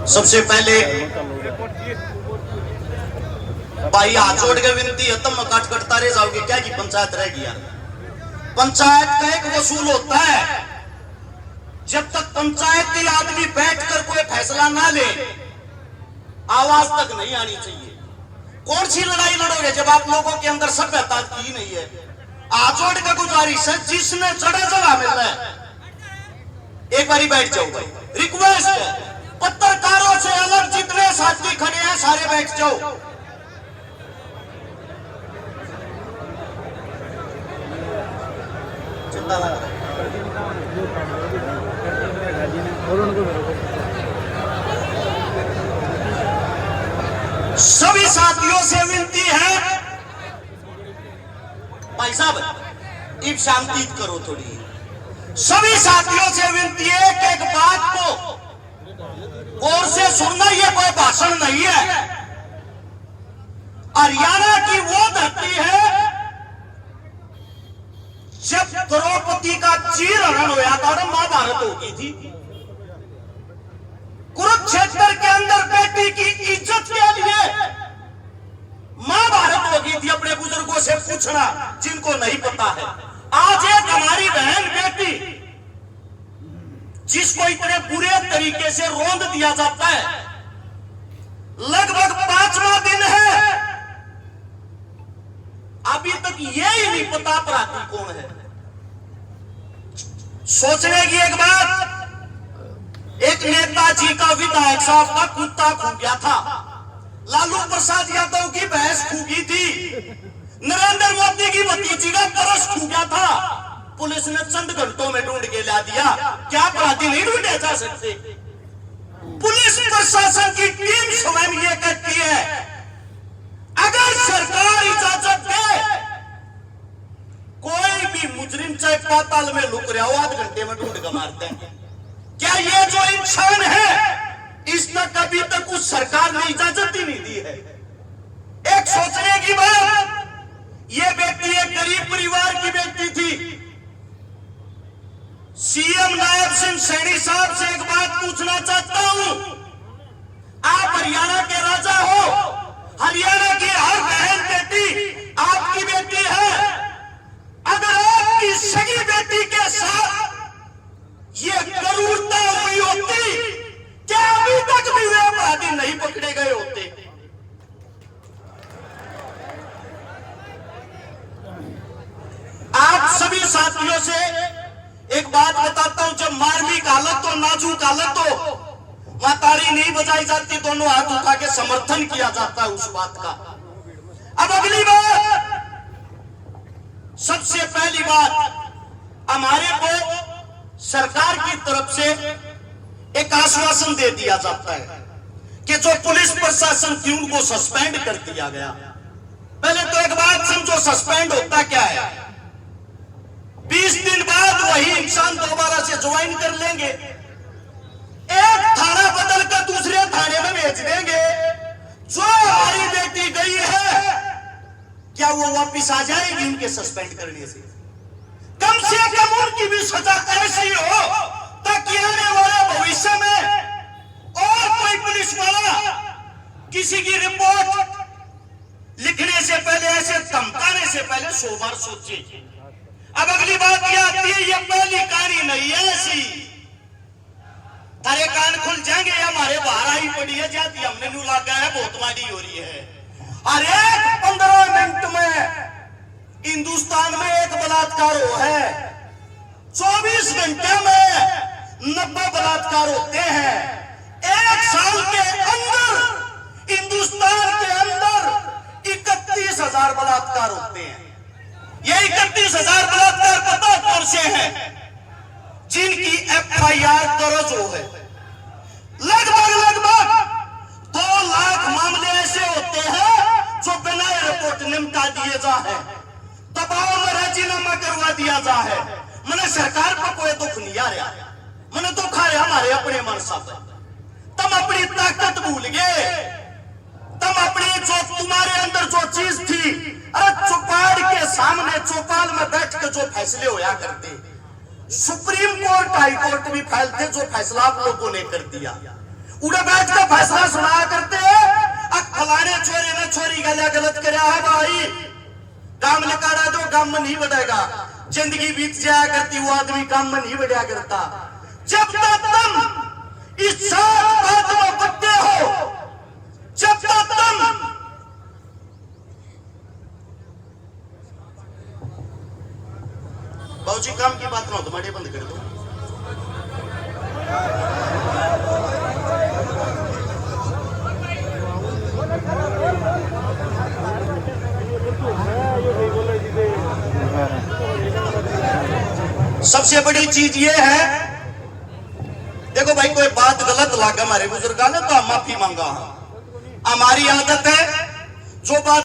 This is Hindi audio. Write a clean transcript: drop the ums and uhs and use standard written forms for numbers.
सबसे पहले भाई हाथ जोड़ के विनती है, तुम कट कटता रह जाओगे क्या कि पंचायत रह गया। पंचायत का एक वसूल होता है, जब तक पंचायती आदमी बैठकर कोई फैसला ना ले आवाज तक नहीं आनी चाहिए। कौन सी लड़ाई लड़ोगे जब आप लोगों के अंदर सभ्यता की नहीं है। हाथ जोड़ के गुजारिश है, जिसने चढ़ा जगह मिल रहा है एक बारी बैठ जाओ भाई, रिक्वेस्ट है। पत्रकारों से अलग जितने साथी खड़े हैं सारे बैठ जाओ। चिंता ना करें। सभी साथियों से विनती है, भाई साहब इब शांति करो थोड़ी। सभी साथियों से विनती है कि एक बात को गौर से सुनना, ये कोई भाषण नहीं है। हरियाणा की वो धरती है जब द्रौपदी का चीरहरण होया था और महाभारत होगी थी। कुरुक्षेत्र के अंदर बेटी की इज्जत के लिए महाभारत होगी थी। अपने बुजुर्गों से पूछना जिनको नहीं पता है। आज एक हमारी बहन बेटी जिसको इतने बुरे तरीके से रौंद दिया जाता है, लगभग 5वां दिन है, अभी तक ये ही नहीं पता अपराधी कौन है। सोचने की एक बात, एक नेताजी का विधायक साहब का कुत्ता खो गया था, लालू प्रसाद यादव की भैंस खूगी थी, नरेंद्र मोदी की भतीजी का परस खो गया था, पुलिस ने चंद घंटों में ढूंढ के ला दिया। क्या अपराधी नहीं ढूंढे जा सकते? पुलिस प्रशासन की टीम स्वयं ये कहती है, अगर सरकार इजाजत दे कोई भी मुजरिम चाहे पाताल में लुक रहा हो 8 घंटे में ढूंढ कर मारते हैं। क्या ये जो इंसान है इस तक अभी तक उस सरकार ने इजाजत ही नहीं दी है। एक सोचने की बात, ये बेटी एक गरीब परिवार की बेटी थी। सीएम नायब सिंह सैनी साहब से एक बात पूछना चाहता हूं, आप हरियाणा के राजा हो, हरियाणा की हर बहन बेटी आपकी बेटी है। अगर आपकी सगी बेटी के साथ ये क्रूरता हुई होती, क्या अभी तक भी वे अपराधी नहीं पकड़े गए होते? आप सभी साथियों से एक बात बताता हूं, जब मार्मिक हालत हो, नाजुक हालत हो, वहां ताली नहीं बजाई जाती, दोनों हाथ उठा के समर्थन किया जाता है उस बात का। अब अगली बात, सबसे पहली बात, हमारे को सरकार की तरफ से एक आश्वासन दे दिया जाता है कि जो पुलिस प्रशासन थी उनको सस्पेंड कर दिया गया। पहले तो एक बात समझो, सस्पेंड होता क्या है? 20 दिन बाद वही इंसान दोबारा से ज्वाइन कर लेंगे, एक थाना बदल कर दूसरे थाने में भेज देंगे। जो हमारी बेटी गई है क्या वो वापिस आ जाएगी उनके सस्पेंड करने से? कम से कम उनकी भी सजा ऐसी हो ताकि आने वाले भविष्य में और कोई पुलिस वाला किसी की रिपोर्ट लिखने से पहले, ऐसे धमकाने से पहले 100 बार सोचे। अब अगली बात ये आती है, ये पहली कहानी नहीं है ऐसी, तारे कान खुल जाएंगे, हमारे बाहर आई पड़ी है जाती, हमने नू लगा है बहुत मारी हो रही है। अरे 15 मिनट में हिंदुस्तान में एक बलात्कार हो है, 24 घंटे में 90 बलात्कार होते हैं। 1 साल के अंदर हिंदुस्तान के अंदर 31,000 बलात्कार होते हैं। ये 31,000 बलात्कार पता कौन से हैं? जिनकी FIR दर्ज हो है। लगभग 2 लाख मामले ऐसे होते हैं जो बिना रिपोर्ट निपटा दिए जा है, दबाव में राजीनामा करवा दिया जा है। मैंने सरकार को कोई दुख नहीं आ रहा, मैंने दुख आ रहा हमारे अपने मन साथ। तुम अपनी ताकत भूल गए, तुम अपनी जो तुम्हारे अंदर जो चीज थी, अरे चौपाल के सामने चौपाल में बैठ के जो फैसले होया करते, सुप्रीम कोर्ट हाई कोर्ट भी फैलते, जो फैसला आप लोगों ने कर दिया उड़े बैठ के फैसला सुनाया करते फलाने छोरे ने छोरी गलिया गलत कराया है भाई, काम लिकाड़ा दो, काम में नहीं बढ़ेगा। जिंदगी बीत जाया करती, वो आदमी काम में नहीं बढ़िया करता। जब तक तुम इस सात बातों में पक्के हो, जब तक तुम बाबूजी काम की बात ना हो, तुम्हारे बंद कर दो। सबसे बड़ी चीज ये है, देखो भाई कोई बात गलत लगा हमारे बुजुर्गों ने तो हम माफी मांगा। हमारी आदत है जो बात